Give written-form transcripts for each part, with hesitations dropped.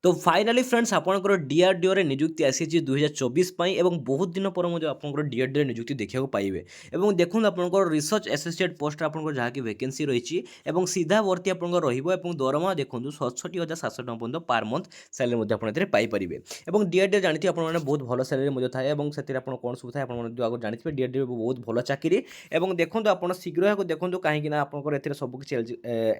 तो finally friends आपंकर DRDO रे निजुक्ति आसी 2024 बहुत दिन पर आपंकर डीआरडीओ निजुक्ति देखा पाइबे देखो आपंकर रिसर्च एसोसिएट पोस्ट आपंकर जहाँ की वैकेंसी रही सीधा भर्ती आपंकर रही दरमा देखो 67,700 टଙ୍କା पर्यंत पार मंथ सैलरी आपड़ पाइपर और डीआरडीओ जानते हैं आपने बहुत भल सैलरी थाए से कौन सब थाए आप जानते डीआरडीओ बहुत भल चाकरी और देखो आप शीघ्र देखो कहीं आपंकर सबकि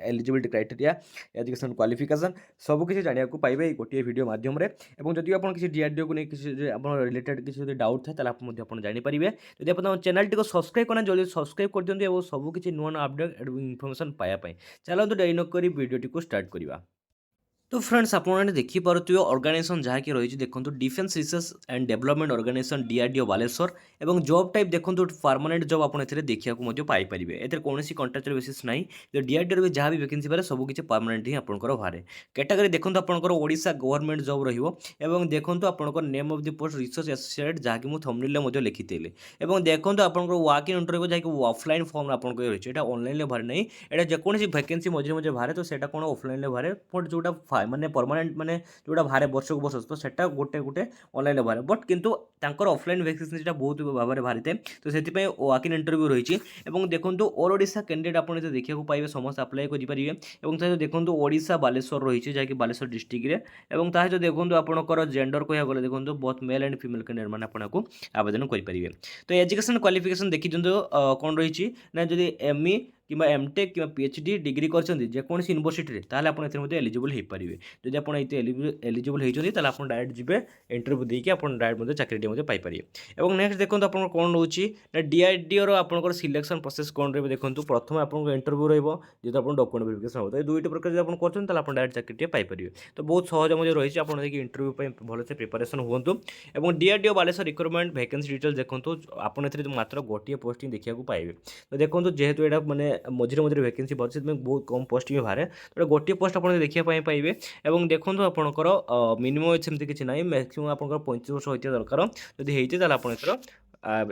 एलिजिबिलिटी क्राइटेरिया एजुकेशन क्वालिफिकेशन सबकि जाना पाइबे गोटे वीडियो मध्यम जदि आप किसी डीआरडीओ को नहीं किसी रिलेटेड किसी डाउट थाए आप जानीपारे जब आप चैनल टी सब्सक्राइब करना जल्दी सब्सक्राइब कर दिखाते और सबकि नुआ नुआ अपडेट इनफर्मेशन पाइबापी चलते डेरी नक वीडियो को स्टार्ट करवा। तो फ्रेंड्स आपने देखिपे ऑर्गेनाइजेशन जहाँकि रही देखो defence research and development organisation DRDO Baleshwar और जॉब टाइप देखो परमानेंट जॉब आप देखा पाइपर एथर कौन कंट्राक्चुअल बेसिस ना जो डीआरडीओ जहाँ भी वैकेंसी बारे सबकि परमानेंट ही आपंकर बाहर कैटेगरी देखो आपंकर ओडिशा गवर्नमेंट जॉब रही देखो आपंकर name of the post research associate जहाँकि मुझे थंबनेल लिखी और देखो आपंकर वाक इन इंटरव्यू जहाँकि ऑफलाइन फॉर्म आपंकर रही है ऑनलाइन बाहर नहीं यहाँ जेकोसी वैकेंसी मझे मझे बाहर तो सेटा कौन ऑफलाइन बाहर बट जोटा माने परमानेंट माने जोटा बाहर वर्ष को वर्ष तो सेटा गोटे गोटे ऑनलाइन बाहर बट किंतु तांकर ऑफलाइन वैकेंसी बहुत भाव बाहरी थाए तो से वाक इन इंटरव्यू रही देखो ऑल ओडिशा कैंडिडेट आप देखा पाइबे समस्त आप्लाय करेंगे देखो ओडिशा बालेश्वर रही जहाँकि बालेश्वर डिस्ट्रिक्ट में सहित देखो आपंकर जेंडर कह गले देखो बहुत मेल एंड फिमेल कैंडिडेट मैंने आपको आवेदन करेंगे। तो एजुकेशन क्वालिफिकेशन देखी कौन रही ना जब एमई कि एमटेक कि पीएचडी डिग्री करछन्ती जेकोसी यूनिवर्सिटी ताले आपण एथि एलिजिबल हो पारे जदि आप एलिजिबल होती आप डायरेक्ट जी इंटरव्यू देकी आप डायरेक्ट चाकरी पाइपर और नेक्स्ट देखो आप कौन रोचे ना डीआरडीओ आपंकर सिलेक्शन प्रोसेस कौन रही देखो प्रथम आप इंटरव्यू रही आप डॉक्यूमेंट वेरिफिकेशन होता है दुईट प्रकार जब आप कर डायरेक्ट चाकरी पाइपर तो बहुत सहज मुझे रही है आप इंटरव्यू भलसे प्रिपेरेसन हूँ और DRDO Baleshwar recruitment vacancy details देखो आप मात्र गोटे पोस्ट देखा पाइबे तो देखो जेहेतु यहाँ मैंने मझे मझे वैकेंसी बढ़ी बहुत कम पोस्ट भी बाहर तो गोटे पोस्ट आप देखा पाइबे और देखो आपंकर मिनिमम एज सेमती किसी ना मैक्सिमम आप 35 वर्ष होता दरकार जब होती आप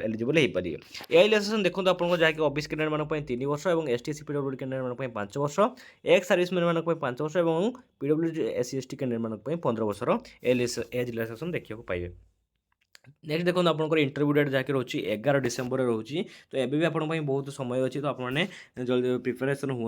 एलिजिबल हो पारे ए रिलेक्सेशन देखो आपको जहाँकि ओबीसी कैंडिडेट मानक 3 वर्ष और एसटी एससी पीडब्ल्यूडी कैंडिडेट मानक 5 वर्ष एक्स सर्विसमैन मानक 5 वर्ष और पीडब्ल्यूडी एससी एसटी कैंडिडेट मानक 15 वर्षर एज रिलेक्सेशन देखा पाइबे। नेक्स्ट देखो आपंकर इंटरव्यू डेट जहाँकि रोचे 11 डिसेम्बर रोचे तो एबी आप बहुत समय अच्छी तो आपने जल्दी प्रिपेरेसन हूँ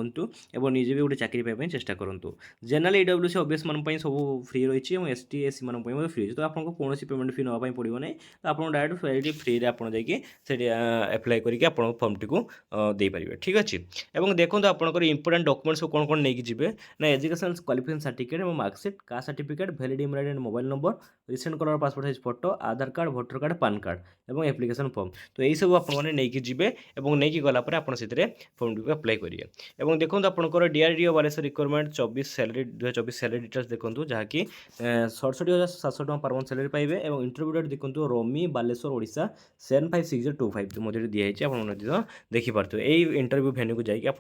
और निजे भी गोटे चाकरी पाइबा चेष्टा करूँ। जनरल ईडब्ल्यूसी ओबीएस मान सब फ्री रही है और एसटी एससी मान फ्री तो आपको कौन पेमेंट फी नापी पड़ो ना तो आप डायरेक्ट फ्री आप एप्लाय करके आप फर्म टी को देपारे ठीक अच्छे और देखो आपंकर इंपोर्टाट डॉक्यूमेंट्स कौन कौन नहीं जी ना एजुकेशन क्वालिफिकेशन सर्टिफिकेट और marksheet caste certificate valid email and mobile number recent colour passport size photo Aadhaar card voter card PAN card और एप्लिकेशन फॉर्म तो यही सब आपने नहीं जी और नहीं गलापर आप फॉर्म टी अप्लाई करेंगे और देखो आपंकर DRDO Baleshwar requirement 2024 salary details देखो जहाँकि 67,700 टଙ୍କା पर मंथ सैलरी पाइबे और इंटरव्यू डेट देखो रोमी बालेश्वर ओडिशा 756025 मध्य दिखाई आप देखिपे यही इंटरव्यू भेन्यू को जाकि आप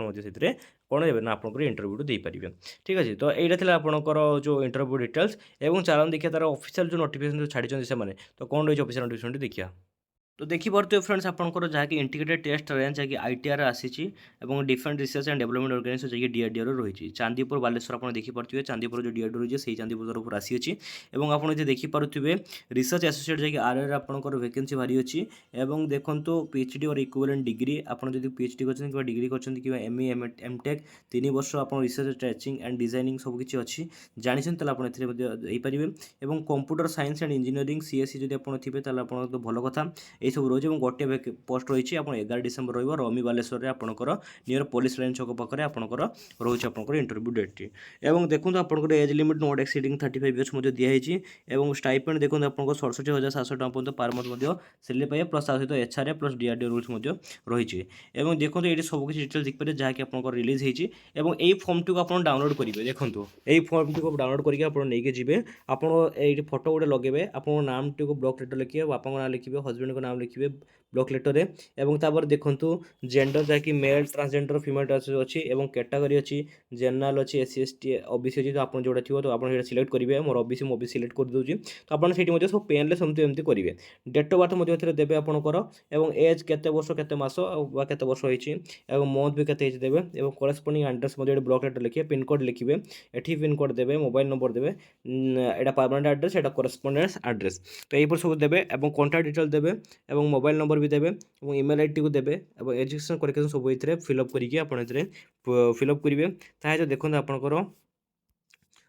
कौन है ना आपंकर इंटरव्यू दे पारे ठीक अच्छे तो यहाँ आपंकर जो इंटरव्यू डिटेल्स और चलन देखिए तार ऑफिशियल जो नोटिफिकेशन छाड़ी से तो कौन रही ऑफिशियल नोटिफिकेशन देखिए तो देखिपे फ्रेंड्स आपंकर जहाँकि इंटीग्रेटेड टेस्ट रेंज जहाँकि आईटीआर आसी defence research and development organisation जहाँकि डीआरडीओ रही चांदीपुर बालेश्वर आप देखिपे चांदीपुर जो डीआरडीओ रही है से चांदीपुर तरफ आसी और आप देखिपे रिसर्च एसोसिएट जहाँकि आर आपंकर वैकेंसी भारी अच्छी और देखो पीएचडी और इक्विवेलेंट डिग्री आपड़ जो पीएचडी कर डिग्री कर एमई एमटेक 3 वर्ष आप रिसर्च टीचिंग एंड डिजाइनिंग सबकि अच्छी जानते आपरे और computer science and engineering CSC जब आप थे तो भल कथा ये सब रही है गोटे पोस्ट रही है 11 डिसेम्बर रमी बालेश्वर आपंकर नियर पुलिस लाइन छक पाखे आपंकर रोचे आपंकर इंटरव्यू डेट और देखो आपंकर age limit not exceeding 35 years दिखाई और स्टाइपेंड देखो आपको 67,700 टଙ୍କା पर्यंत पार मंथ सैलरी पाइबे प्लस सहित एचआरए प्लस डीआरडीओ रूल्स रही है देखो ये सबकि डिटेल्स देखिए जहाँकि आप रिलीज होती और यही फर्म टी को आप डाउनलोड करेंगे देखो यही फर्म टी को डाउनलोड करके आप नहीं जी आप फोटो गोटे लगे आप नाम टी को ब्लॉक लेटर लिखिए बापा ना लिखिए हजबैंड को नाम लिखिए ब्लॉक लेटर रे एवं तापर देखंतु जेंडर जहाँकि मेल ट्रांसजेंडर फीमेल अच्छी एवं कैटेगरी अच्छी जनरल अच्छी एससी एसटी ओबीसी अच्छी तो आप जोड़ा थी तो आप सिलेक्ट करेंगे मोर ओबीसी मु ओबीसी सिलेक्ट कर दूसरी तो आपड़ी सब पेन सेमती एमती करेंगे डेट ऑफ बर्थ देवे आपंकर एवं एज केते वर्ष केते मास केते वर्ष होती मंथ भी केते देवे एवं करेस्पोंडिंग एड्रेस ब्लॉक लेटर लिखिए पिनकोड लिखिए एटी पिनकोड देवे मोबाइल नंबर देवे यहाँ परमानेंट एड्रेस यहाँ करेस्पोंडेंस एड्रेस तो यही सब देवे और कॉन्टाक्ट डिटेल देवे और मोबाइल नंबर भी देवे और ईमेल आईडी को देवे और एजुकेशन क्वालिफिकेशन सब ये फिलअप करके आप फिलअप करेंगे ताकि देखते आपंकर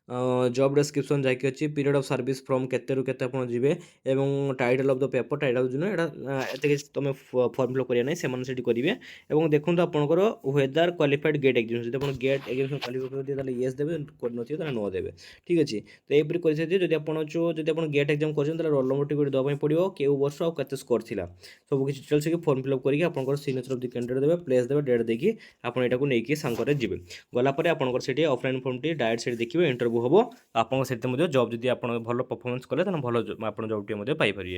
जॉब डिस्क्रिप्शन जहाँकि अच्छी पीरियड ऑफ सर्विस फ्रॉम केते रु केते आपण जिवे एवं title of the paper title जो एटा एते तुम फॉर्म फिलअप करिया नै सेमान सेठी करिवे एवं देखंतु आपनकर वेदर क्वालिफाइड गेट एग्जाम जदि आपण गेट एग्जाम क्वालिफाई करथि ताले यस देबे कोड नथि ताले नो देबे ठीक अछि तो एपरि करि छै जदि आपण गेट एग्जाम करछन ताले रोल नंबर टिकट दबा पड़िबो केउ वर्ष और केते स्कोर थिला सब किछि डिटेल्स के फॉर्म फिलअप करिके आपनकर सिग्नेचर ऑफ द कैंडिडेट देबे प्लेस देबे डेट देकी आपण एटा को नेकी सांगरे जिवे गला परे आपनकर सेठी ऑफलाइन फॉर्म टी डायरेक्ट सेठी देखिबे इंटरव्यू होबो आपको से जॉब जब आप भल परफॉर्मेंस कले भल आप जॉब पाइपर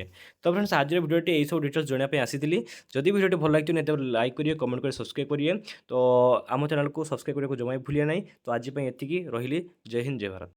तो फ्रेंड्स आज वीडियो यही सब डिटेल्स जानापी आसी जदि वीडियो भल लगे तो लाइक करिए कमेंट करिए सब्सक्राइब करिए तो आम चैनल को सब्सक्राइब करने को जमा भूलिए ना तो आज एति रही जय हिंद जय भारत।